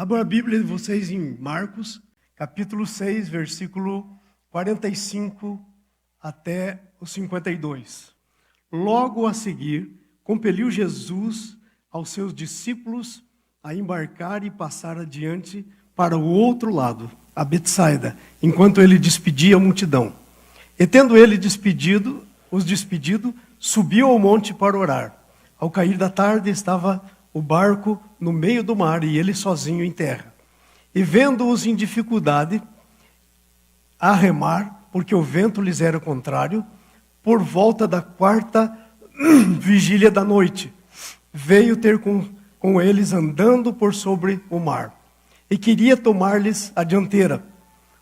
Abra a Bíblia de vocês em Marcos, capítulo 6, versículo 45 até o 52. Logo a seguir, compeliu Jesus aos seus discípulos a embarcar e passar adiante para o outro lado, a Betsaida, enquanto ele despedia a multidão. E tendo ele os despedido, subiu ao monte para orar. Ao cair da tarde estava o barco no meio do mar e ele sozinho em terra. E vendo-os em dificuldade a remar, porque o vento lhes era contrário, por volta da quarta vigília da noite, veio ter com eles andando por sobre o mar. E queria tomar-lhes a dianteira.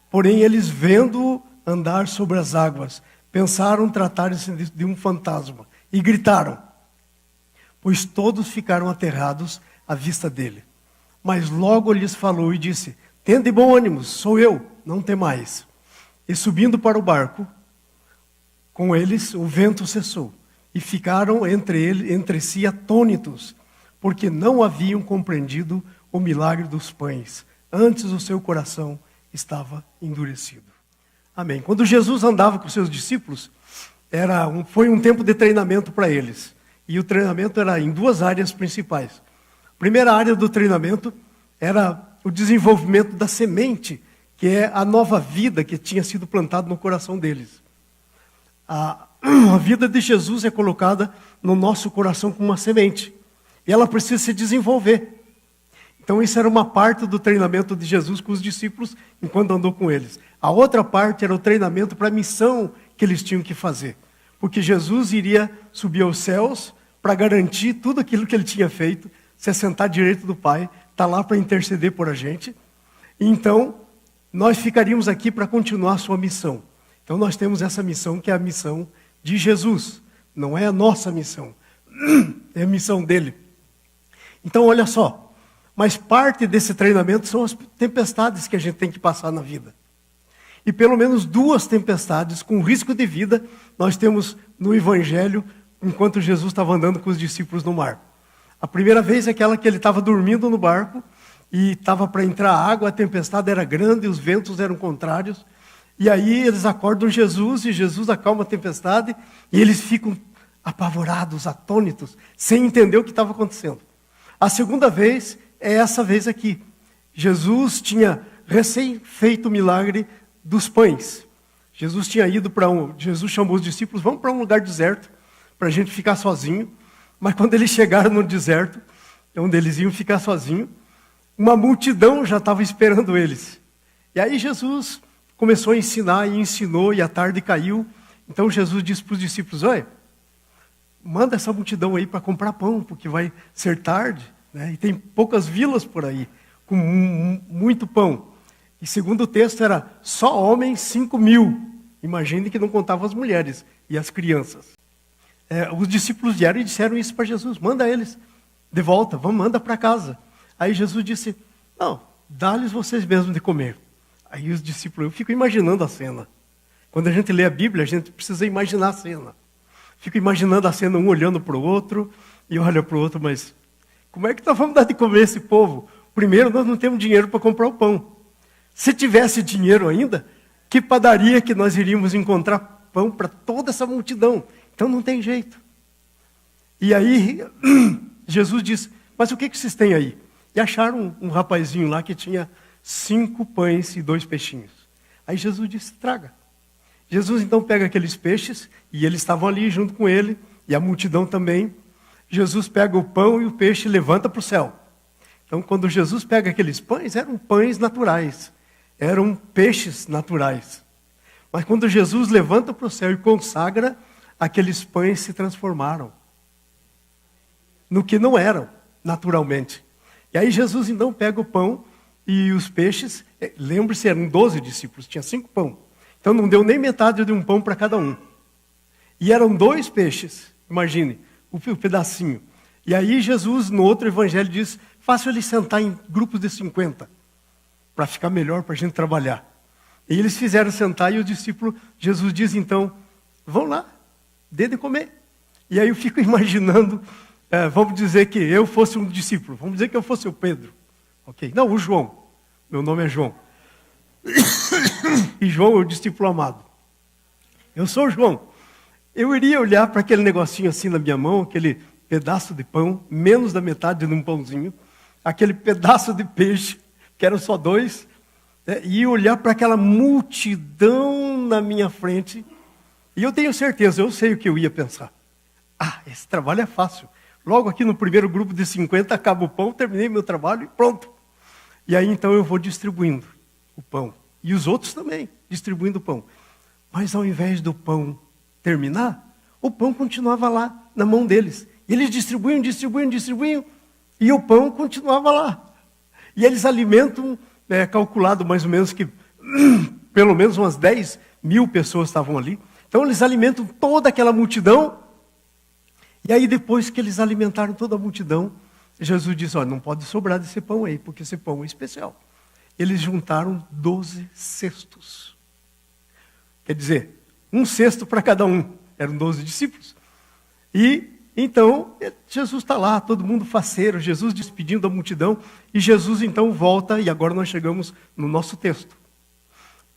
Porém, eles vendo-o andar sobre as águas, pensaram tratar-se de um fantasma e gritaram, pois todos ficaram aterrados à vista dele. Mas logo lhes falou e disse, tende bom ânimo, sou eu, não temais. E subindo para o barco, com eles o vento cessou, e ficaram entre si atônitos, porque não haviam compreendido o milagre dos pães. Antes o seu coração estava endurecido. Amém. Quando Jesus andava com seus discípulos, foi um tempo de treinamento para eles. E o treinamento era em duas áreas principais. A primeira área do treinamento era o desenvolvimento da semente, que é a nova vida que tinha sido plantada no coração deles. A vida de Jesus é colocada no nosso coração como uma semente. E ela precisa se desenvolver. Então isso era uma parte do treinamento de Jesus com os discípulos, enquanto andou com eles. A outra parte era o treinamento para a missão que eles tinham que fazer. Porque Jesus iria subir aos céus para garantir tudo aquilo que ele tinha feito, se assentar direito do Pai, está lá para interceder por a gente. E então, nós ficaríamos aqui para continuar a sua missão. Então nós temos essa missão que é a missão de Jesus. Não é a nossa missão, é a missão dele. Então olha só, mas parte desse treinamento são as tempestades que a gente tem que passar na vida. E pelo menos duas tempestades com risco de vida nós temos no Evangelho enquanto Jesus estava andando com os discípulos no mar. A primeira vez é aquela que ele estava dormindo no barco e estava para entrar água, a tempestade era grande, os ventos eram contrários. E aí eles acordam Jesus e Jesus acalma a tempestade e eles ficam apavorados, atônitos, sem entender o que estava acontecendo. A segunda vez é essa vez aqui. Jesus tinha recém feito o milagre dos pães. Jesus chamou os discípulos, vamos para um lugar deserto, para a gente ficar sozinho. Mas quando eles chegaram no deserto, onde eles iam ficar sozinhos, uma multidão já estava esperando eles. E aí Jesus começou a ensinar e ensinou, e a tarde caiu. Então Jesus disse para os discípulos, olha, manda essa multidão aí para comprar pão, porque vai ser tarde, né? E tem poucas vilas por aí, com muito pão. E segundo o texto era só homens 5.000. Imagine que não contavam as mulheres e as crianças. Os discípulos vieram e disseram isso para Jesus, manda eles de volta, manda para casa. Aí Jesus disse, não, dá-lhes vocês mesmos de comer. Aí os discípulos, eu fico imaginando a cena. Quando a gente lê a Bíblia, a gente precisa imaginar a cena. Fico imaginando a cena, um olhando para o outro, e olha para o outro, mas como é que nós vamos dar de comer esse povo? Primeiro, nós não temos dinheiro para comprar o pão. Se tivesse dinheiro ainda, que padaria que nós iríamos encontrar pão para toda essa multidão? Então não tem jeito. E aí, Jesus disse, mas o que vocês têm aí? E acharam um rapazinho lá que tinha 5 pães e 2 peixinhos. Aí Jesus disse, traga. Jesus então pega aqueles peixes, e eles estavam ali junto com ele, e a multidão também. Jesus pega o pão e o peixe e levanta para o céu. Então quando Jesus pega aqueles pães, eram pães naturais. Eram peixes naturais. Mas quando Jesus levanta para o céu e consagra, aqueles pães se transformaram no que não eram, naturalmente. E aí Jesus então pega o pão e os peixes, lembre-se, eram 12 discípulos, tinha 5 pão. Então não deu nem metade de um pão para cada um. E eram 2 peixes, imagine, o pedacinho. E aí Jesus, no outro evangelho, diz, faça eles sentar em grupos de 50, para ficar melhor para a gente trabalhar. E eles fizeram sentar e o discípulo, Jesus diz então, vão lá, dê de comer. E aí eu fico imaginando, vamos dizer que eu fosse um discípulo, vamos dizer que eu fosse o Pedro. Ok? Não, o João. Meu nome é João. E João é o discípulo amado. Eu sou o João. Eu iria olhar para aquele negocinho assim na minha mão, aquele pedaço de pão, menos da metade de um pãozinho, aquele pedaço de peixe, que eram só 2, né, e olhar para aquela multidão na minha frente, e eu tenho certeza, eu sei o que eu ia pensar. Esse trabalho é fácil. Logo aqui no primeiro grupo de 50, acaba o pão, terminei meu trabalho e pronto. E aí então eu vou distribuindo o pão. E os outros também, distribuindo o pão. Mas ao invés do pão terminar, o pão continuava lá, na mão deles. E eles distribuíam, e o pão continuava lá. E eles alimentam, calculado mais ou menos que pelo menos umas 10 mil pessoas estavam ali. Então eles alimentam toda aquela multidão. E aí depois que eles alimentaram toda a multidão, Jesus disse, não pode sobrar desse pão aí, porque esse pão é especial. Eles juntaram 12 cestos. Quer dizer, um cesto para cada um. Eram 12 discípulos. E então, Jesus está lá, todo mundo faceiro, Jesus despedindo a multidão, e Jesus então volta, e agora nós chegamos no nosso texto.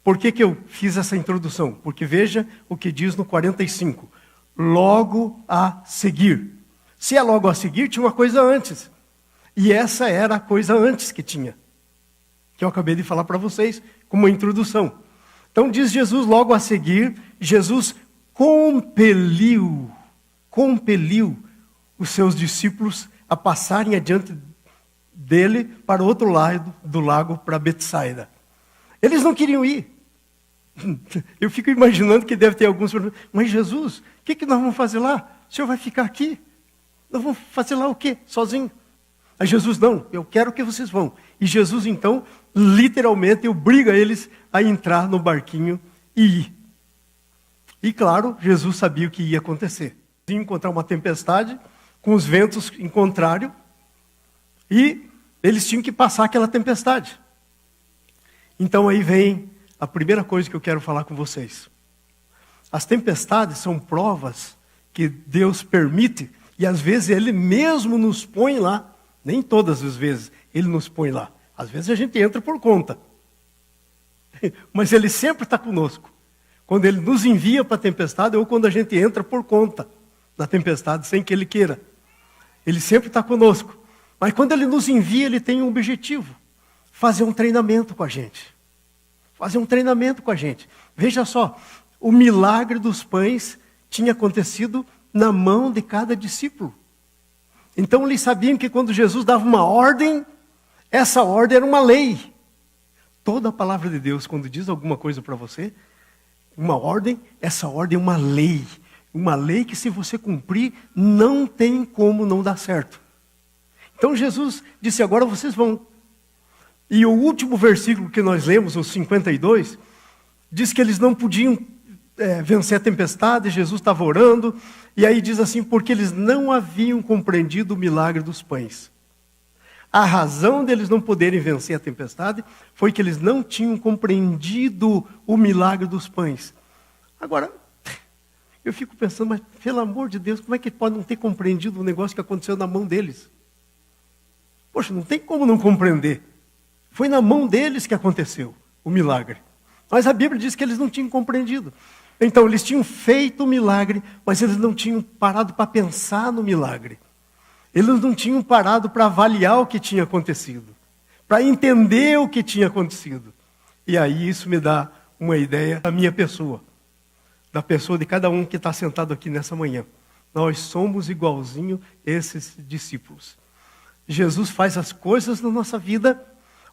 Por que eu fiz essa introdução? Porque veja o que diz no 45. Logo a seguir. Se é logo a seguir, tinha uma coisa antes. E essa era a coisa antes que tinha. Que eu acabei de falar para vocês, como uma introdução. Então diz Jesus logo a seguir, Jesus compeliu os seus discípulos a passarem adiante dele para o outro lado do lago, para Betsaida. Eles não queriam ir. Eu fico imaginando que deve ter alguns... Mas Jesus, o que nós vamos fazer lá? O senhor vai ficar aqui? Nós vamos fazer lá o quê? Sozinho? Aí Jesus, não, eu quero que vocês vão. E Jesus, então, literalmente obriga eles a entrar no barquinho e ir. E claro, Jesus sabia o que ia acontecer. Ia encontrar uma tempestade, com os ventos em contrário, e eles tinham que passar aquela tempestade. Então aí vem a primeira coisa que eu quero falar com vocês. As tempestades são provas que Deus permite, e às vezes Ele mesmo nos põe lá. Nem todas as vezes Ele nos põe lá. Às vezes a gente entra por conta. Mas Ele sempre está conosco. Quando Ele nos envia para a tempestade, ou quando a gente entra por conta da tempestade, sem que Ele queira. Ele sempre está conosco. Mas quando Ele nos envia, Ele tem um objetivo. Fazer um treinamento com a gente. Fazer um treinamento com a gente. Veja só, o milagre dos pães tinha acontecido na mão de cada discípulo. Então eles sabiam que quando Jesus dava uma ordem, essa ordem era uma lei. Toda a palavra de Deus, quando diz alguma coisa para você, uma ordem, essa ordem é uma lei. Uma lei que se você cumprir, não tem como não dar certo. Então Jesus disse, agora vocês vão. E o último versículo que nós lemos, o 52, diz que eles não podiam vencer a tempestade, Jesus estava orando, e aí diz assim, porque eles não haviam compreendido o milagre dos pães. A razão deles não poderem vencer a tempestade foi que eles não tinham compreendido o milagre dos pães. Agora, eu fico pensando, mas pelo amor de Deus, como é que pode não ter compreendido o negócio que aconteceu na mão deles? Poxa, não tem como não compreender. Foi na mão deles que aconteceu o milagre. Mas a Bíblia diz que eles não tinham compreendido. Então, eles tinham feito o milagre, mas eles não tinham parado para pensar no milagre. Eles não tinham parado para avaliar o que tinha acontecido. Para entender o que tinha acontecido. E aí isso me dá uma ideia da minha pessoa. Da pessoa de cada um que está sentado aqui nessa manhã. Nós somos igualzinho esses discípulos. Jesus faz as coisas na nossa vida,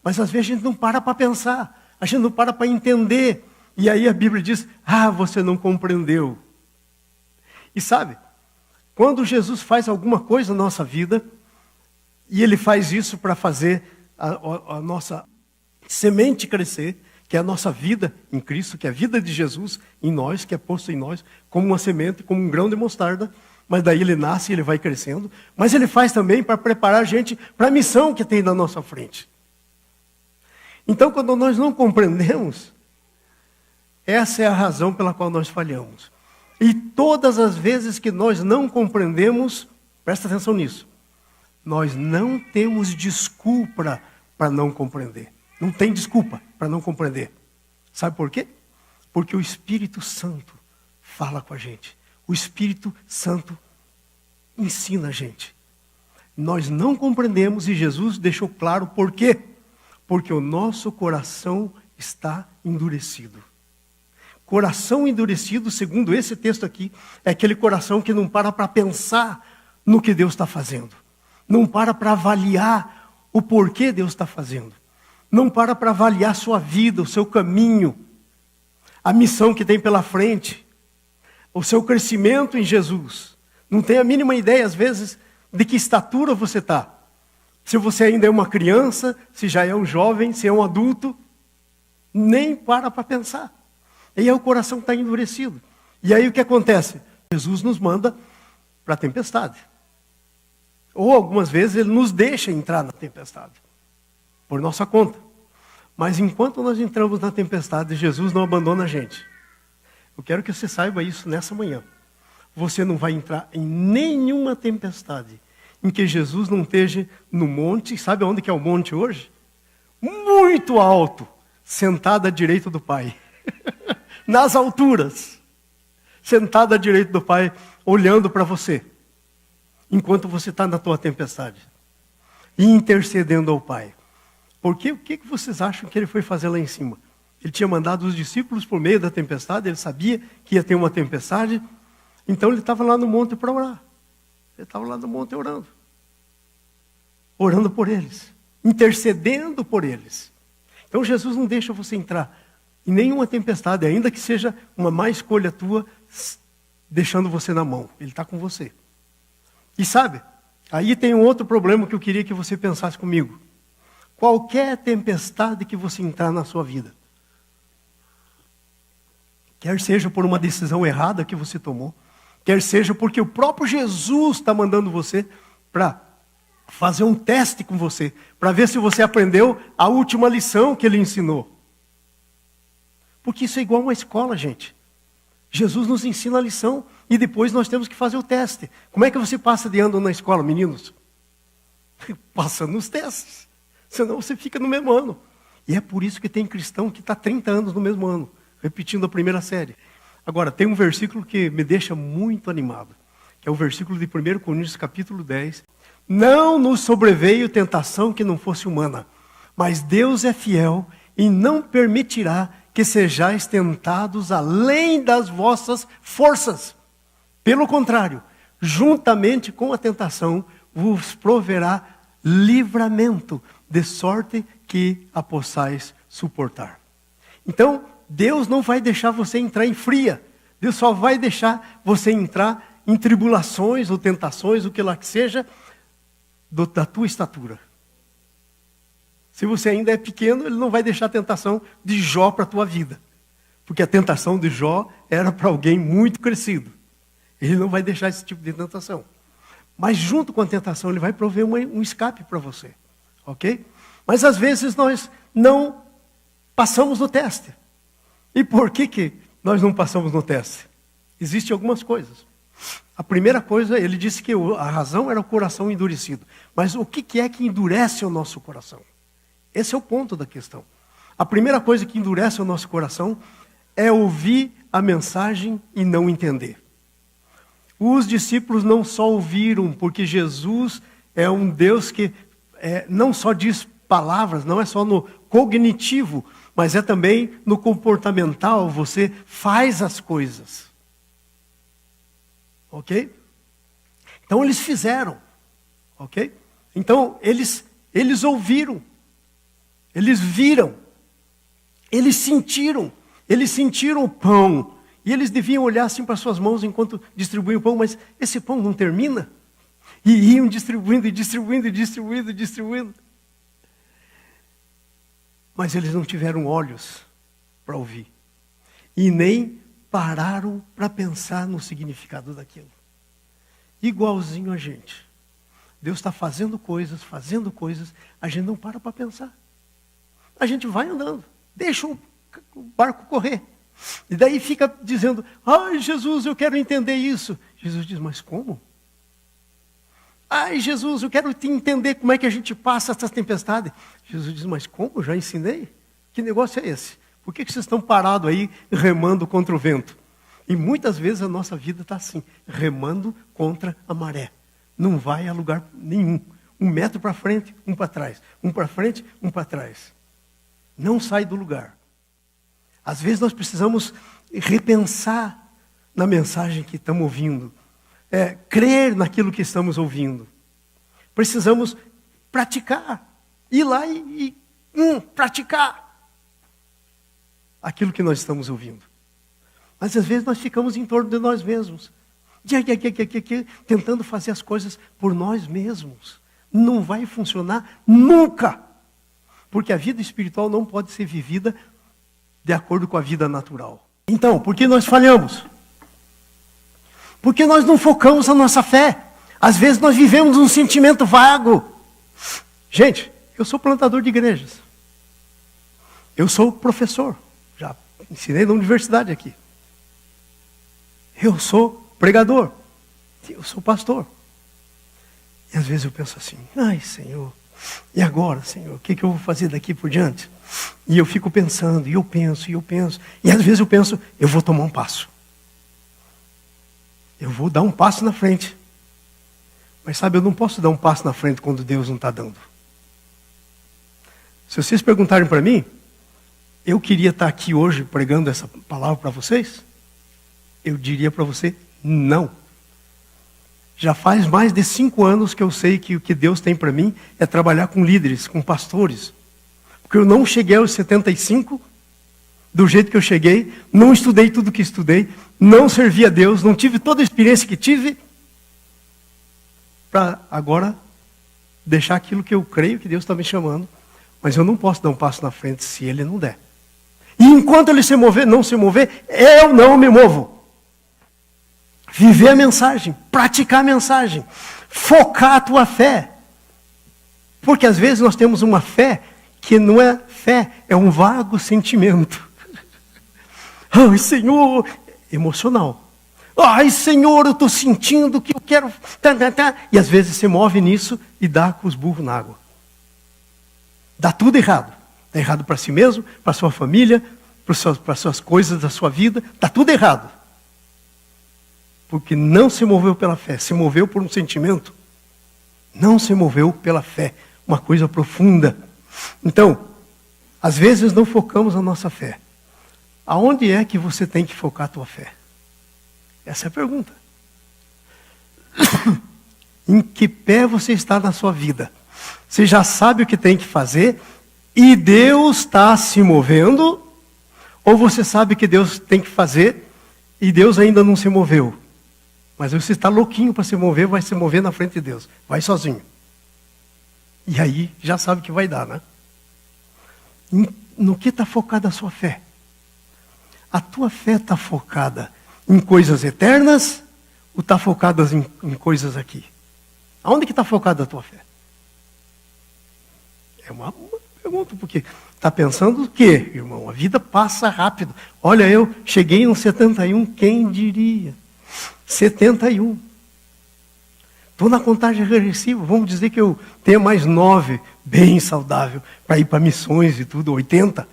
mas às vezes a gente não para pensar. A gente não para entender. E aí a Bíblia diz, você não compreendeu. E sabe, quando Jesus faz alguma coisa na nossa vida, e Ele faz isso para fazer a nossa semente crescer, que é a nossa vida em Cristo, que é a vida de Jesus em nós, que é posto em nós, como uma semente, como um grão de mostarda, mas daí ele nasce e ele vai crescendo. Mas Ele faz também para preparar a gente para a missão que tem na nossa frente. Então, quando nós não compreendemos, essa é a razão pela qual nós falhamos. E todas as vezes que nós não compreendemos, presta atenção nisso, nós não temos desculpa para não compreender. Não tem desculpa para não compreender. Sabe por quê? Porque o Espírito Santo fala com a gente. O Espírito Santo ensina a gente. Nós não compreendemos e Jesus deixou claro por quê. Porque o nosso coração está endurecido. Coração endurecido, segundo esse texto aqui, é aquele coração que não para pensar no que Deus está fazendo. Não para avaliar o porquê Deus está fazendo. Não para avaliar a sua vida, o seu caminho, a missão que tem pela frente, o seu crescimento em Jesus. Não tem a mínima ideia, às vezes, de que estatura você está. Se você ainda é uma criança, se já é um jovem, se é um adulto, nem para pensar. E aí o coração está endurecido. E aí o que acontece? Jesus nos manda para a tempestade. Ou algumas vezes ele nos deixa entrar na tempestade, por nossa conta. Mas enquanto nós entramos na tempestade, Jesus não abandona a gente. Eu quero que você saiba isso nessa manhã. Você não vai entrar em nenhuma tempestade em que Jesus não esteja no monte. Sabe onde que é o monte hoje? Muito alto, sentado à direita do Pai. Nas alturas, sentado à direita do Pai, olhando para você, enquanto você está na tua tempestade, e intercedendo ao Pai. Porque o que vocês acham que ele foi fazer lá em cima? Ele tinha mandado os discípulos por meio da tempestade, ele sabia que ia ter uma tempestade, então ele estava lá no monte para orar. Ele estava lá no monte orando. Orando por eles, intercedendo por eles. Então Jesus não deixa você entrar em nenhuma tempestade, ainda que seja uma má escolha tua, deixando você na mão. Ele está com você. E sabe, aí tem um outro problema que eu queria que você pensasse comigo. Qualquer tempestade que você entrar na sua vida, quer seja por uma decisão errada que você tomou, quer seja porque o próprio Jesus está mandando você para fazer um teste com você, para ver se você aprendeu a última lição que ele ensinou. Porque isso é igual a uma escola, gente. Jesus nos ensina a lição e depois nós temos que fazer o teste. Como é que você passa de ano na escola, meninos? Passando nos testes. Senão você fica no mesmo ano. E é por isso que tem cristão que está 30 anos no mesmo ano, repetindo a primeira série. Agora, tem um versículo que me deixa muito animado, que é o versículo de 1 Coríntios capítulo 10. Não nos sobreveio tentação que não fosse humana, mas Deus é fiel e não permitirá que sejais tentados além das vossas forças. Pelo contrário, juntamente com a tentação, vos proverá livramento, de sorte que a possais suportar. Então, Deus não vai deixar você entrar em fria. Deus só vai deixar você entrar em tribulações ou tentações, o que lá que seja, da tua estatura. Se você ainda é pequeno, ele não vai deixar a tentação de Jó para a tua vida. Porque a tentação de Jó era para alguém muito crescido. Ele não vai deixar esse tipo de tentação. Mas junto com a tentação, ele vai prover um escape para você. Ok? Mas às vezes nós não passamos no teste. E por que nós não passamos no teste? Existem algumas coisas. A primeira coisa, ele disse que a razão era o coração endurecido. Mas o que é que endurece o nosso coração? Esse é o ponto da questão. A primeira coisa que endurece o nosso coração é ouvir a mensagem e não entender. Os discípulos não só ouviram, porque Jesus é um Deus que não só diz palavras, não é só no cognitivo, mas é também no comportamental, você faz as coisas. Ok? Então eles fizeram. Ok? Então eles ouviram. Eles viram, eles sentiram o pão. E eles deviam olhar assim para suas mãos enquanto distribuíam o pão, mas esse pão não termina? E iam distribuindo, e distribuindo, e distribuindo, e distribuindo. Mas eles não tiveram olhos para ouvir. E nem pararam para pensar no significado daquilo. Igualzinho a gente. Deus está fazendo coisas, a gente não para pensar. A gente vai andando, deixa o barco correr. E daí fica dizendo, ai Jesus, eu quero entender isso. Jesus diz, mas como? Ai, Jesus, eu quero te entender como é que a gente passa essa tempestade. Jesus diz, mas como? Eu já ensinei? Que negócio é esse? Por que vocês estão parados aí, remando contra o vento? E muitas vezes a nossa vida está assim, remando contra a maré. Não vai a lugar nenhum. 1 metro para frente, 1 para trás. 1 para frente, 1 para trás. Não sai do lugar. Às vezes nós precisamos repensar na mensagem que estamos ouvindo. Crer naquilo que estamos ouvindo. Precisamos praticar. Ir lá e praticar aquilo que nós estamos ouvindo. Mas às vezes nós ficamos em torno de nós mesmos. Tentando fazer as coisas por nós mesmos. Não vai funcionar nunca. Porque a vida espiritual não pode ser vivida de acordo com a vida natural. Então, por que nós falhamos? Porque nós não focamos a nossa fé. Às vezes nós vivemos um sentimento vago. Gente, eu sou plantador de igrejas. Eu sou professor. Já ensinei na universidade aqui. Eu sou pregador. Eu sou pastor. E às vezes eu penso assim, ai Senhor, e agora, Senhor, o que eu vou fazer daqui por diante? E eu fico pensando, e eu penso. E às vezes eu penso, eu vou tomar um passo. Eu vou dar um passo na frente. Mas sabe, eu não posso dar um passo na frente quando Deus não está dando. Se vocês perguntarem para mim, eu queria estar aqui hoje pregando essa palavra para vocês? Eu diria para você, não. Já faz mais de 5 anos que eu sei que o que Deus tem para mim é trabalhar com líderes, com pastores. Porque eu não cheguei aos 75 do jeito que eu cheguei, não estudei tudo que estudei, não servi a Deus, não tive toda a experiência que tive, para agora deixar aquilo que eu creio que Deus está me chamando. Mas eu não posso dar um passo na frente se Ele não der. E enquanto Ele não se mover, eu não me movo. Viver a mensagem, praticar a mensagem, focar a tua fé. Porque às vezes nós temos uma fé que não é fé, é um vago sentimento. Ai, Senhor, emocional. Ai, Senhor, eu estou sentindo que eu quero... E às vezes se move nisso e dá com os burros na água. Dá tudo errado. Dá errado para si mesmo, para sua família, para as suas coisas da sua vida. Dá tudo errado. Porque não se moveu pela fé, se moveu por um sentimento. Não se moveu pela fé, uma coisa profunda. Então, às vezes não focamos a nossa fé. Aonde é que você tem que focar a tua fé? Essa é a pergunta. Em que pé você está na sua vida? Você já sabe o que tem que fazer e Deus está se movendo? Ou você sabe que Deus tem que fazer e Deus ainda não se moveu? Mas você está louquinho para se mover, vai se mover na frente de Deus. Vai sozinho. E aí, já sabe o que vai dar, né? No que está focada a sua fé? A tua fé está focada em coisas eternas ou está focada em coisas aqui? Aonde que está focada a tua fé? É uma pergunta, porque está pensando o quê, irmão? A vida passa rápido. Olha, eu cheguei no 71, quem diria? 71. Estou na contagem regressiva. Vamos dizer que eu tenha mais 9, bem saudável, para ir para missões e tudo, 80.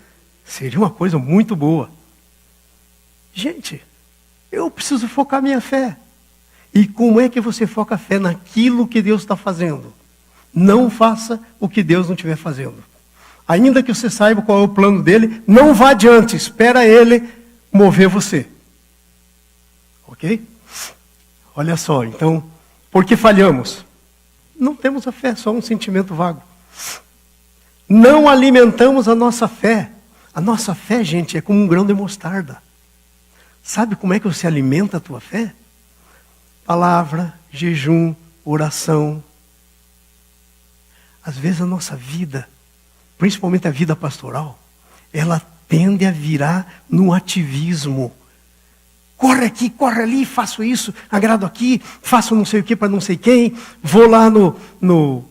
Seria uma coisa muito boa. Gente, eu preciso focar minha fé. E como é que você foca a fé naquilo que Deus está fazendo? Não faça o que Deus não estiver fazendo. Ainda que você saiba qual é o plano dele, não vá adiante, espera ele mover você. Ok? Olha só, então, por que falhamos? Não temos a fé, só um sentimento vago. Não alimentamos a nossa fé. A nossa fé, gente, é como um grão de mostarda. Sabe como é que você alimenta a tua fé? Palavra, jejum, oração. Às vezes a nossa vida, principalmente a vida pastoral, ela tende a virar no ativismo. Corre aqui, corre ali, faço isso, agrado aqui, faço não sei o que para não sei quem, vou lá no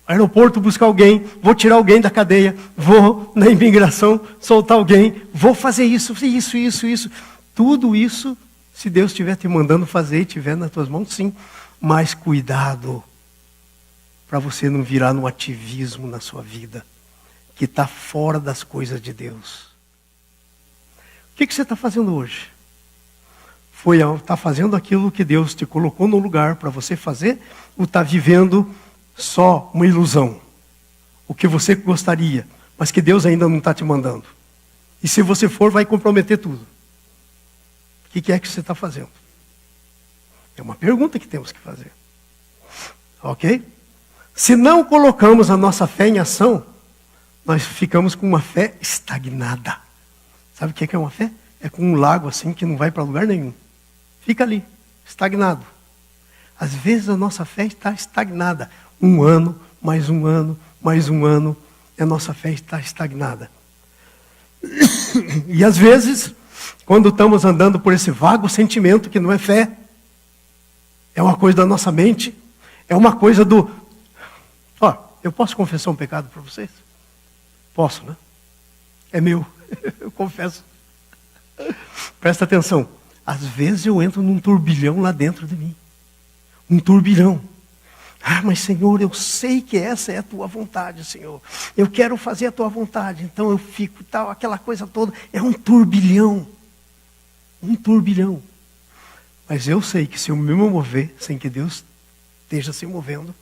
aeroporto buscar alguém, vou tirar alguém da cadeia, vou na imigração soltar alguém, vou fazer isso. Tudo isso, se Deus estiver te mandando fazer e estiver nas tuas mãos, sim. Mas cuidado, para você não virar num ativismo na sua vida, que está fora das coisas de Deus. O que você está fazendo hoje? Está fazendo aquilo que Deus te colocou no lugar para você fazer, ou está vivendo só uma ilusão? O que você gostaria, mas que Deus ainda não está te mandando. E se você for, vai comprometer tudo. O que é que você está fazendo? É uma pergunta que temos que fazer. Ok? Se não colocamos a nossa fé em ação, nós ficamos com uma fé estagnada. Sabe o que é uma fé? É com um lago assim que não vai para lugar nenhum. Fica ali, estagnado. Às vezes a nossa fé está estagnada. Um ano, mais um ano, mais um ano, e a nossa fé está estagnada. E às vezes, quando estamos andando por esse vago sentimento que não é fé, é uma coisa da nossa mente, é uma coisa do... eu posso confessar um pecado para vocês? Posso, né? É meu, eu confesso. Presta atenção. Às vezes eu entro num turbilhão lá dentro de mim. Um turbilhão. Mas Senhor, eu sei que essa é a tua vontade, Senhor. Eu quero fazer a tua vontade. Então eu fico tal, aquela coisa toda. É um turbilhão. Um turbilhão. Mas eu sei que se eu me mover sem que Deus esteja se movendo,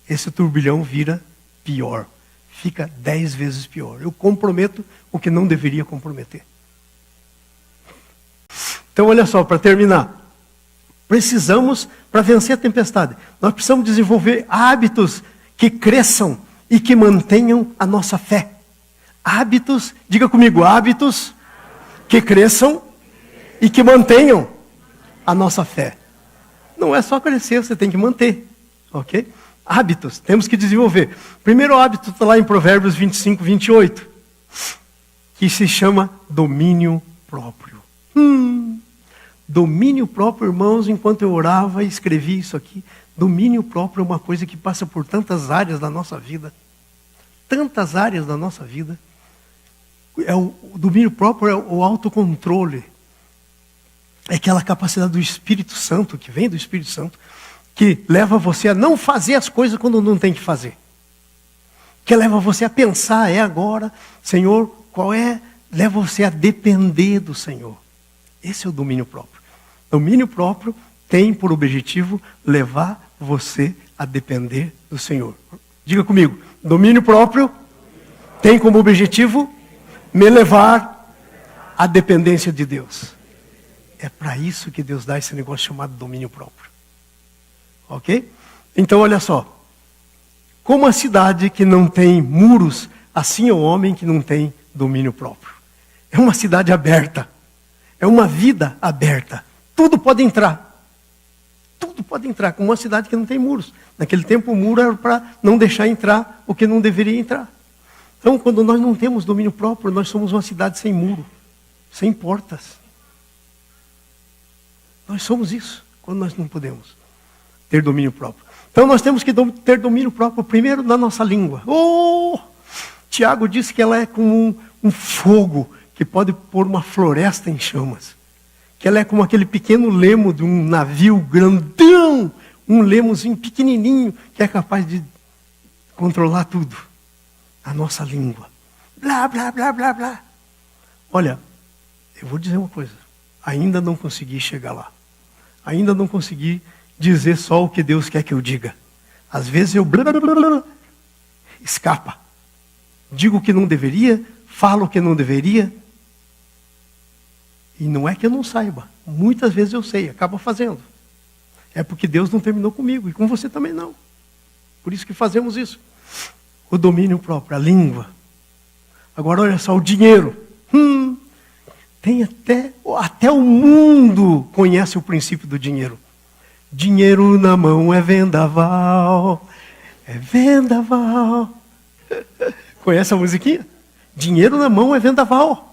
esse turbilhão vira pior. Fica 10 vezes pior. Eu comprometo o que não deveria comprometer. Então olha só, para terminar. Precisamos, para vencer a tempestade, nós precisamos desenvolver hábitos que cresçam e que mantenham a nossa fé. Hábitos, diga comigo, hábitos que cresçam e que mantenham a nossa fé. Não é só crescer, você tem que manter, ok? Hábitos, temos que desenvolver. Primeiro hábito está lá em Provérbios 25, 28, que se chama domínio próprio. Domínio próprio, irmãos, enquanto eu orava e escrevi isso aqui, domínio próprio é uma coisa que passa por tantas áreas da nossa vida. Tantas áreas da nossa vida. O domínio próprio é o autocontrole. É aquela capacidade do Espírito Santo, que vem do Espírito Santo, que leva você a não fazer as coisas quando não tem que fazer. Que leva você a pensar, é agora, Senhor, qual é? Leva você a depender do Senhor. Esse é o domínio próprio. Domínio próprio tem por objetivo levar você a depender do Senhor. Diga comigo, domínio próprio tem como objetivo me levar à dependência de Deus. É para isso que Deus dá esse negócio chamado domínio próprio. Ok? Então olha só. Como a cidade que não tem muros, assim é o homem que não tem domínio próprio. É uma cidade aberta. É uma vida aberta. Tudo pode entrar. Tudo pode entrar, como uma cidade que não tem muros. Naquele tempo o muro era para não deixar entrar o que não deveria entrar. Então, quando nós não temos domínio próprio, nós somos uma cidade sem muro, sem portas. Nós somos isso, quando nós não podemos ter domínio próprio. Então, nós temos que ter domínio próprio primeiro na nossa língua. Tiago diz que ela é como um fogo que pode pôr uma floresta em chamas. Que ela é como aquele pequeno lemo de um navio grandão, um lemozinho pequenininho, que é capaz de controlar tudo. A nossa língua. Blá, blá, blá, blá, blá. Olha, eu vou dizer uma coisa. Ainda não consegui chegar lá. Ainda não consegui dizer só o que Deus quer que eu diga. Às vezes eu blá, blá, blá, blá, escapa. Digo o que não deveria, falo o que não deveria. E não é que eu não saiba. Muitas vezes eu sei, acabo fazendo. É porque Deus não terminou comigo, e com você também não. Por isso que fazemos isso. O domínio próprio, a língua. Agora olha só, o dinheiro. Tem até o mundo conhece o princípio do dinheiro. Dinheiro na mão é vendaval. É vendaval. Conhece a musiquinha? Dinheiro na mão é vendaval.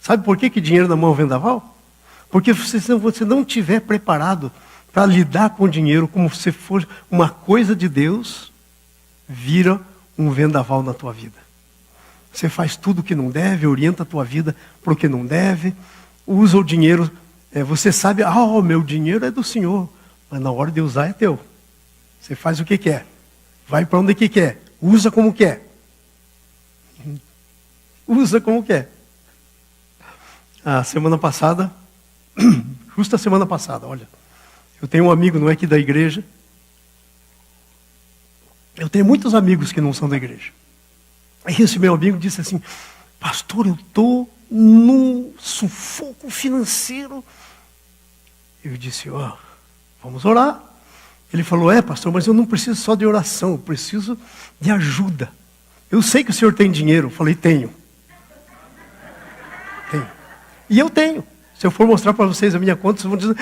Sabe por que dinheiro na mão é vendaval? Porque se você não estiver preparado para lidar com o dinheiro como se for uma coisa de Deus, vira um vendaval na tua vida. Você faz tudo o que não deve, orienta a tua vida para o que não deve, usa o dinheiro, você sabe, meu dinheiro é do Senhor, Mas na hora de usar é teu. Você faz o que quer. Vai para onde que quer. Usa como quer. Usa como quer. A semana passada, justa a semana passada, olha. Eu tenho um amigo, não é aqui da igreja. Eu tenho muitos amigos que não são da igreja. Aí esse meu amigo disse assim, pastor, eu estou num sufoco financeiro. Eu disse, vamos orar. Ele falou, pastor, mas eu não preciso só de oração, eu preciso de ajuda. Eu sei que o senhor tem dinheiro. Eu falei, tenho. E eu tenho. Se eu for mostrar para vocês a minha conta, vocês vão dizer,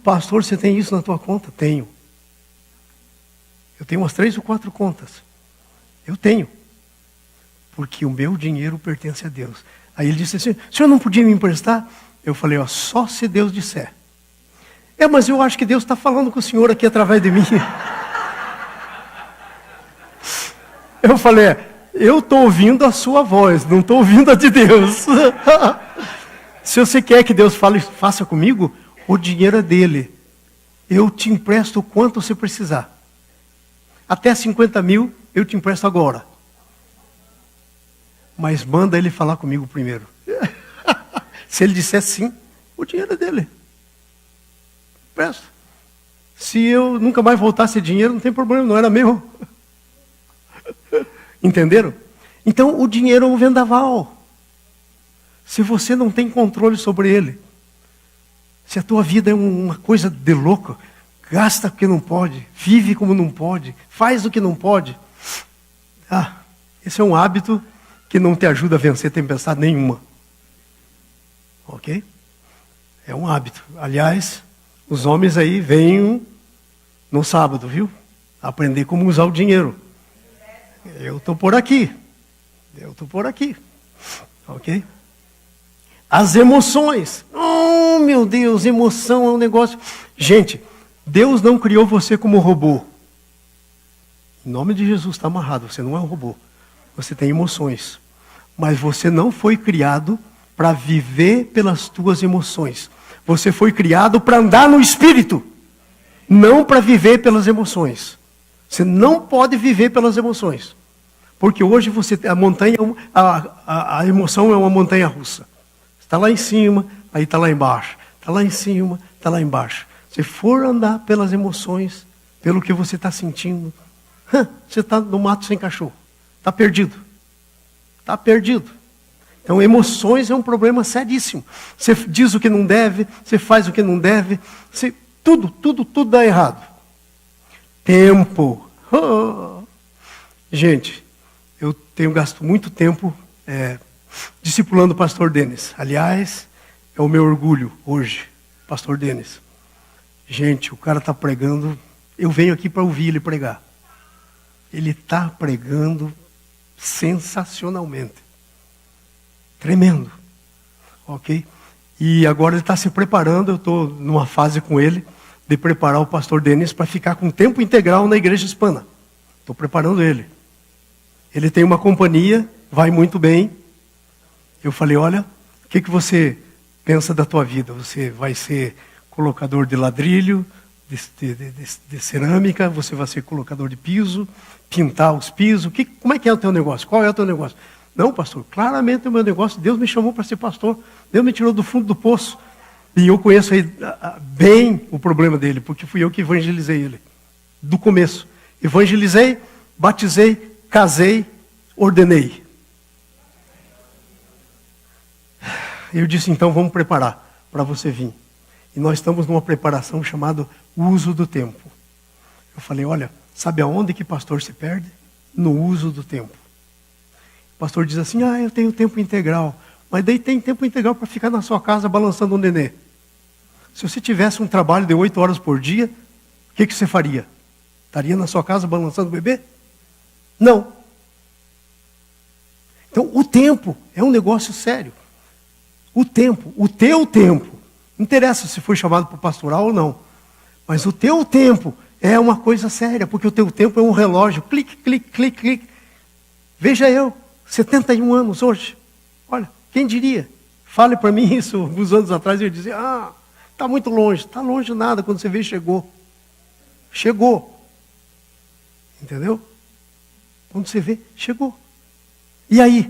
pastor, você tem isso na tua conta? Tenho. Eu tenho umas 3 ou 4 contas. Eu tenho. Porque o meu dinheiro pertence a Deus. Aí ele disse assim, o senhor não podia me emprestar? Eu falei, só se Deus disser. Mas eu acho que Deus está falando com o senhor aqui através de mim. Eu falei, eu estou ouvindo a sua voz, não estou ouvindo a de Deus. Se você quer que Deus faça comigo, o dinheiro é dele. Eu te empresto o quanto você precisar. Até 50 mil, eu te empresto agora. Mas manda ele falar comigo primeiro. Se ele disser sim, o dinheiro é dele. Empresto. Se eu nunca mais voltasse dinheiro, não tem problema, não era meu. Entenderam? Então, o dinheiro é um vendaval. Se você não tem controle sobre ele, se a tua vida é uma coisa de louco, gasta o que não pode, vive como não pode, faz o que não pode. Esse é um hábito que não te ajuda a vencer tempestade nenhuma. Ok? É um hábito. Aliás, os homens aí vêm no sábado, viu? Aprender como usar o dinheiro. Eu estou por aqui. Ok? As emoções. Oh, meu Deus, emoção é um negócio. Gente, Deus não criou você como robô. Em nome de Jesus, está amarrado. Você não é um robô. Você tem emoções. Mas você não foi criado para viver pelas tuas emoções. Você foi criado para andar no Espírito. Não para viver pelas emoções. Você não pode viver pelas emoções. Porque hoje a emoção é uma montanha russa. Está lá em cima, aí está lá embaixo. Está lá em cima, está lá embaixo. Se for andar pelas emoções, pelo que você está sentindo, você está no mato sem cachorro. Está perdido. Está perdido. Então, emoções é um problema seríssimo. Você diz o que não deve, você faz o que não deve, tudo dá errado. Tempo. Gente, eu tenho gasto muito tempo discipulando o pastor Denis. Aliás, é o meu orgulho hoje, pastor Denis. Gente, o cara está pregando, eu venho aqui para ouvir ele pregar. Ele está pregando sensacionalmente. Tremendo. Ok? E agora ele está se preparando, eu estou numa fase com ele, de preparar o pastor Denis para ficar com tempo integral na igreja hispana. Estou preparando ele. Ele tem uma companhia, vai muito bem. Eu falei, olha, o que você pensa da tua vida? Você vai ser colocador de ladrilho, de cerâmica, você vai ser colocador de piso, pintar os pisos. Como é que é o teu negócio? Qual é o teu negócio? Não, pastor, claramente é o meu negócio. Deus me chamou para ser pastor. Deus me tirou do fundo do poço. E eu conheço aí bem o problema dele, porque fui eu que evangelizei ele. Do começo. Evangelizei, batizei, casei, ordenei. Eu disse, então vamos preparar para você vir. E nós estamos numa preparação chamada uso do tempo. Eu falei, olha, sabe aonde que pastor se perde? No uso do tempo. O pastor diz assim, eu tenho tempo integral. Mas daí tem tempo integral para ficar na sua casa balançando um nenê. Se você tivesse um trabalho de 8 horas por dia, o que você faria? Estaria na sua casa balançando o bebê? Não. Então, o tempo é um negócio sério. O tempo, o teu tempo, não interessa se foi chamado para o pastoral ou não, mas o teu tempo é uma coisa séria, porque o teu tempo é um relógio, clique, clique, clique, clique. Veja eu, 71 anos hoje, olha, quem diria? Fale para mim isso uns anos atrás e eu dizia, está muito longe. Está longe nada, quando você vê, chegou. chegou. Entendeu? Quando você vê, chegou. E aí,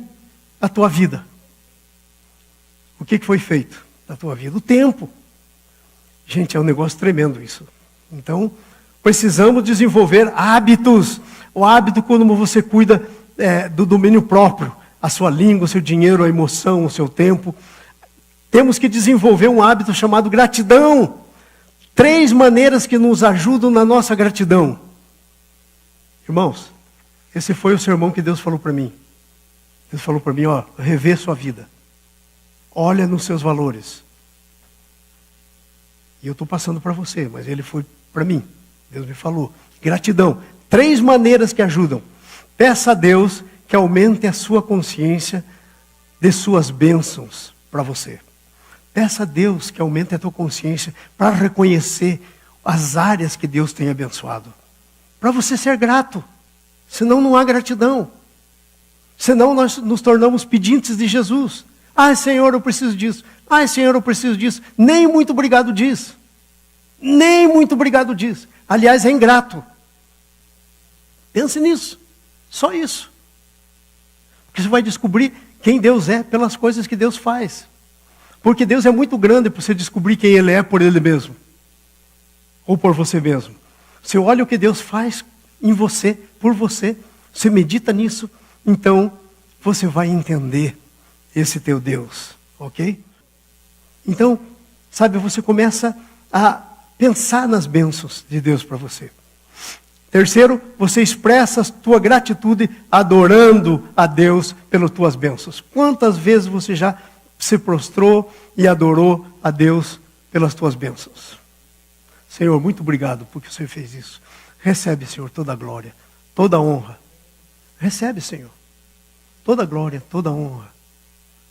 a tua vida? O que foi feito da tua vida? O tempo. Gente, é um negócio tremendo isso. Então, precisamos desenvolver hábitos. O hábito quando você cuida do domínio próprio. A sua língua, o seu dinheiro, a emoção, o seu tempo. Temos que desenvolver um hábito chamado gratidão. 3 maneiras que nos ajudam na nossa gratidão. Irmãos, esse foi o sermão que Deus falou para mim. Deus falou para mim, rever sua vida. Olha nos seus valores. E eu estou passando para você, mas ele foi para mim. Deus me falou. Gratidão. 3 maneiras que ajudam. Peça a Deus que aumente a sua consciência de suas bênçãos para você. Peça a Deus que aumente a tua consciência para reconhecer as áreas que Deus tem abençoado. Para você ser grato. Senão não há gratidão. Senão nós nos tornamos pedintes de Jesus. Ai, Senhor, eu preciso disso. Ai, Senhor, eu preciso disso. Nem muito obrigado diz. Nem muito obrigado diz. Aliás, é ingrato. Pense nisso. Só isso. Porque você vai descobrir quem Deus é pelas coisas que Deus faz. Porque Deus é muito grande para você descobrir quem Ele é por Ele mesmo. Ou por você mesmo. Você olha o que Deus faz em você, por você. Você medita nisso. Então, você vai entender esse teu Deus. Ok? Então, sabe, você começa a pensar nas bênçãos de Deus para você. Terceiro, você expressa a tua gratitude adorando a Deus pelas tuas bênçãos. Quantas vezes você já se prostrou e adorou a Deus pelas tuas bênçãos? Senhor, muito obrigado porque o Senhor fez isso. Recebe, Senhor, toda a glória, toda a honra. Recebe, Senhor. Toda a glória, toda a honra.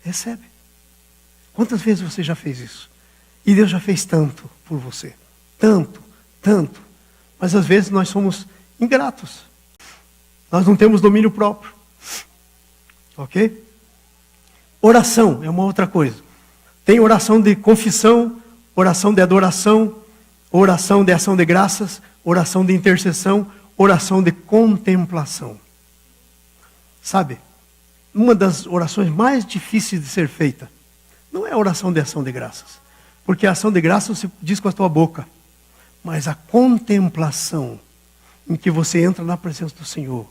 Recebe. Quantas vezes você já fez isso? E Deus já fez tanto por você. Tanto, tanto. Mas às vezes nós somos ingratos. Nós não temos domínio próprio. Ok? Oração é uma outra coisa. Tem oração de confissão, oração de adoração, oração de ação de graças, oração de intercessão, oração de contemplação. Sabe, uma das orações mais difíceis de ser feita não é a oração de ação de graças. Porque a ação de graças você diz com a tua boca. Mas a contemplação, em que você entra na presença do Senhor,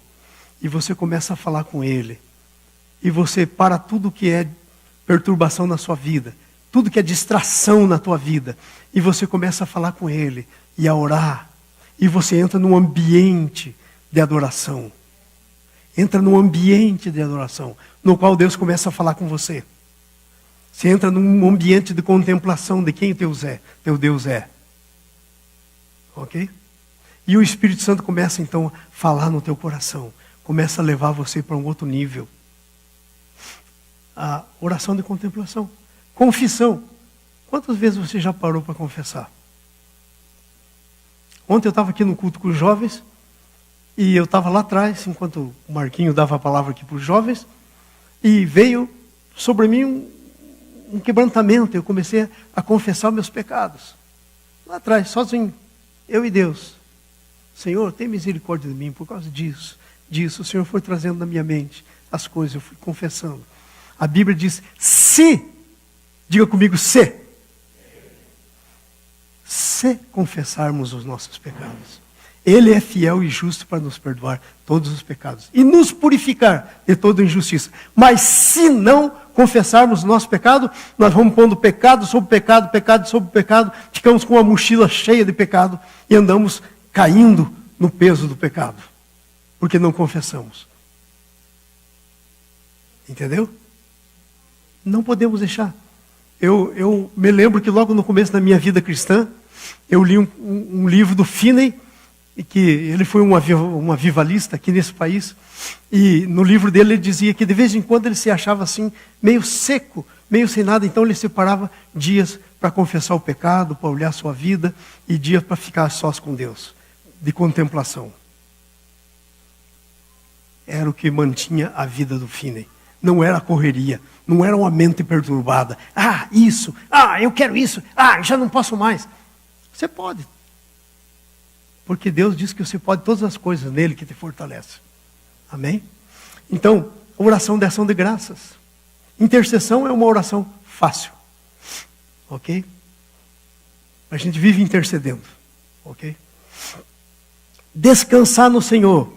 e você começa a falar com Ele, e você para tudo que é perturbação na sua vida, tudo que é distração na tua vida, e você começa a falar com Ele, e a orar, e você entra num ambiente de adoração. Entra num ambiente de adoração, no qual Deus começa a falar com você. Você entra num ambiente de contemplação de quem teu Deus é. Ok? E o Espírito Santo começa então a falar no teu coração. Começa a levar você para um outro nível. A oração de contemplação. Confissão. Quantas vezes você já parou para confessar? Ontem eu estava aqui no culto com os jovens. E eu estava lá atrás, enquanto o Marquinho dava a palavra aqui para os jovens. E veio sobre mim um quebrantamento. Eu comecei a confessar meus pecados. Lá atrás, sozinho. Eu e Deus. Senhor, tem misericórdia de mim por causa disso. O Senhor foi trazendo na minha mente as coisas, eu fui confessando. A Bíblia diz, diga comigo, se confessarmos os nossos pecados, Ele é fiel e justo para nos perdoar todos os pecados e nos purificar de toda injustiça. Mas se não confessarmos o nosso pecado, nós vamos pondo pecado sobre pecado, pecado sobre pecado, ficamos com uma mochila cheia de pecado e andamos caindo no peso do pecado, porque não confessamos. Entendeu? Não podemos deixar. Eu me lembro que logo no começo da minha vida cristã, eu li um livro do Finney, e que ele foi um avivalista aqui nesse país, e no livro dele ele dizia que de vez em quando ele se achava assim, meio seco, meio sem nada, então ele separava dias para confessar o pecado, para olhar a sua vida, e dias para ficar sós com Deus, de contemplação. Era o que mantinha a vida do Finney. Não era a correria, não era uma mente perturbada. Eu quero isso, já não posso mais. Você pode. Porque Deus diz que você pode todas as coisas nele que te fortalece. Amém? Então, oração de ação de graças. Intercessão é uma oração fácil. Ok? A gente vive intercedendo. Ok? Descansar no Senhor.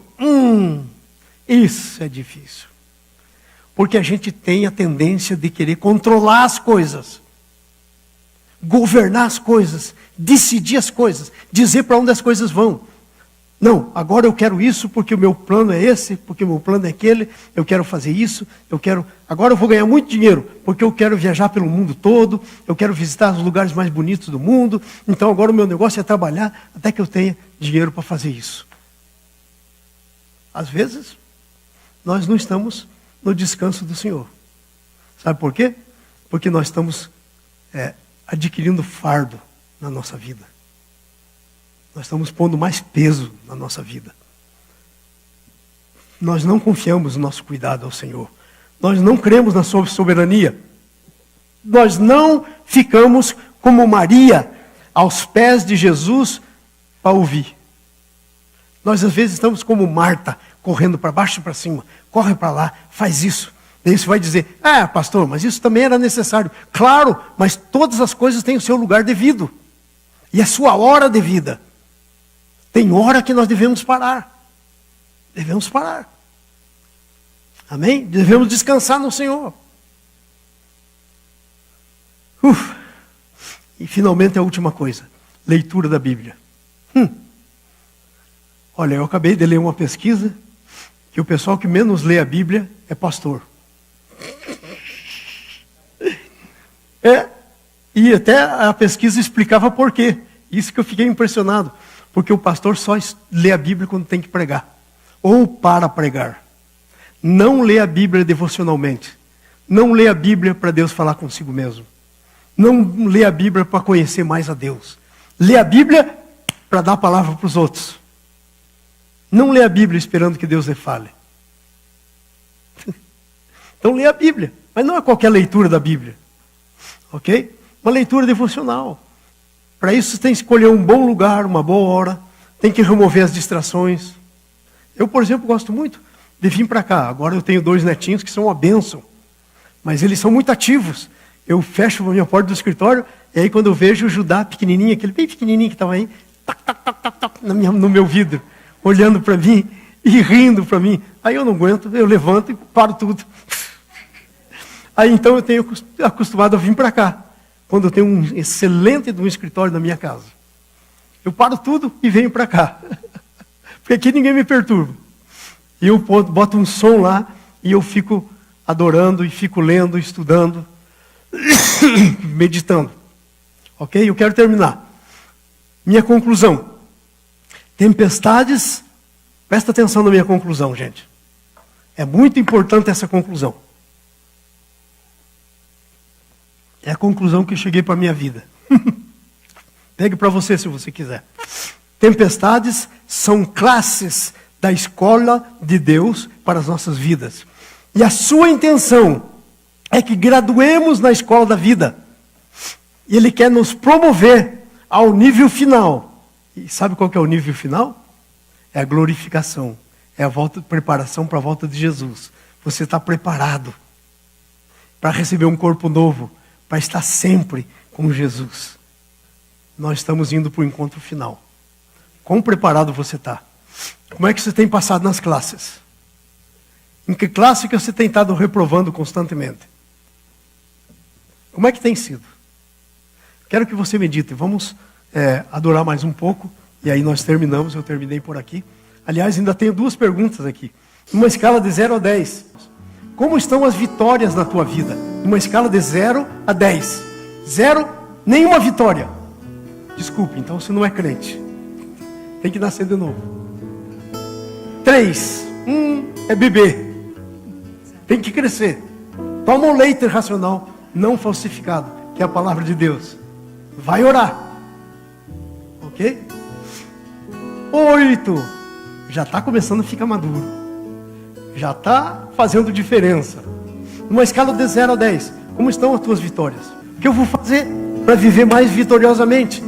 Isso é difícil. Porque a gente tem a tendência de querer controlar as coisas. Governar as coisas. Decidir as coisas. Dizer para onde as coisas vão. Não, agora eu quero isso porque o meu plano é esse, porque o meu plano é aquele, eu quero fazer isso, agora eu vou ganhar muito dinheiro, porque eu quero viajar pelo mundo todo, eu quero visitar os lugares mais bonitos do mundo, então agora o meu negócio é trabalhar até que eu tenha dinheiro para fazer isso. Às vezes, nós não estamos no descanso do Senhor. Sabe por quê? Porque nós estamos adquirindo fardo na nossa vida. Nós estamos pondo mais peso na nossa vida. Nós não confiamos no nosso cuidado ao Senhor. Nós não cremos na sua soberania. Nós não ficamos como Maria, aos pés de Jesus, para ouvir. Nós às vezes estamos como Marta, correndo para baixo e para cima. Corre para lá, faz isso. Daí você vai dizer, pastor, mas isso também era necessário. Claro, mas todas as coisas têm o seu lugar devido. E a sua hora devida. Tem hora que nós devemos parar. Devemos parar. Amém? Devemos descansar no Senhor. E finalmente a última coisa. Leitura da Bíblia. Olha, eu acabei de ler uma pesquisa que o pessoal que menos lê a Bíblia é pastor. E até a pesquisa explicava por quê. Isso que eu fiquei impressionado. Porque o pastor só lê a Bíblia quando tem que pregar. Ou para pregar. Não lê a Bíblia devocionalmente. Não lê a Bíblia para Deus falar consigo mesmo. Não lê a Bíblia para conhecer mais a Deus. Lê a Bíblia para dar a palavra para os outros. Não lê a Bíblia esperando que Deus lhe fale. Então lê a Bíblia. Mas não é qualquer leitura da Bíblia. Ok? Uma leitura devocional. Para isso você tem que escolher um bom lugar, uma boa hora. Tem que remover as distrações. Eu, por exemplo, gosto muito de vir para cá. Agora eu tenho 2 netinhos que são uma bênção. Mas eles são muito ativos. Eu fecho a minha porta do escritório, e aí quando eu vejo o Judá pequenininho, aquele bem pequenininho que estava aí, no meu vidro, olhando para mim e rindo para mim. Aí eu não aguento, eu levanto e paro tudo. Aí então eu tenho acostumado a vir para cá. Quando eu tenho um excelente escritório na minha casa. Eu paro tudo e venho para cá. Porque aqui ninguém me perturba. E eu boto um som lá e eu fico adorando e fico lendo, estudando, meditando. Ok? Eu quero terminar. Minha conclusão. Tempestades, presta atenção na minha conclusão, gente. É muito importante essa conclusão. É a conclusão que eu cheguei para a minha vida. Pegue para você se você quiser. Tempestades são classes da escola de Deus para as nossas vidas. E a sua intenção é que graduemos na escola da vida. E Ele quer nos promover ao nível final. E sabe qual que é o nível final? É a glorificação. É a preparação para a volta de Jesus. Você está preparado para receber um corpo novo, para estar sempre com Jesus. Nós estamos indo para o encontro final. Quão preparado você está? Como é que você tem passado nas classes? Em que classe que você tem estado reprovando constantemente? Como é que tem sido? Quero que você medite. Vamos adorar mais um pouco. E aí nós terminamos. Eu terminei por aqui. Aliás, ainda tenho 2 perguntas aqui. Numa escala de 0 a 10. Como estão as vitórias na tua vida? Numa escala de 0 a 10. 0, nenhuma vitória. Desculpe, então você não é crente. Tem que nascer de novo. 3, é bebê. Tem que crescer. Toma um leite racional, não falsificado, que é a palavra de Deus. Vai orar. Ok? 8, já está começando a ficar maduro. Já está fazendo diferença. Numa escala de 0 a 10, como estão as tuas vitórias? O que eu vou fazer para viver mais vitoriosamente?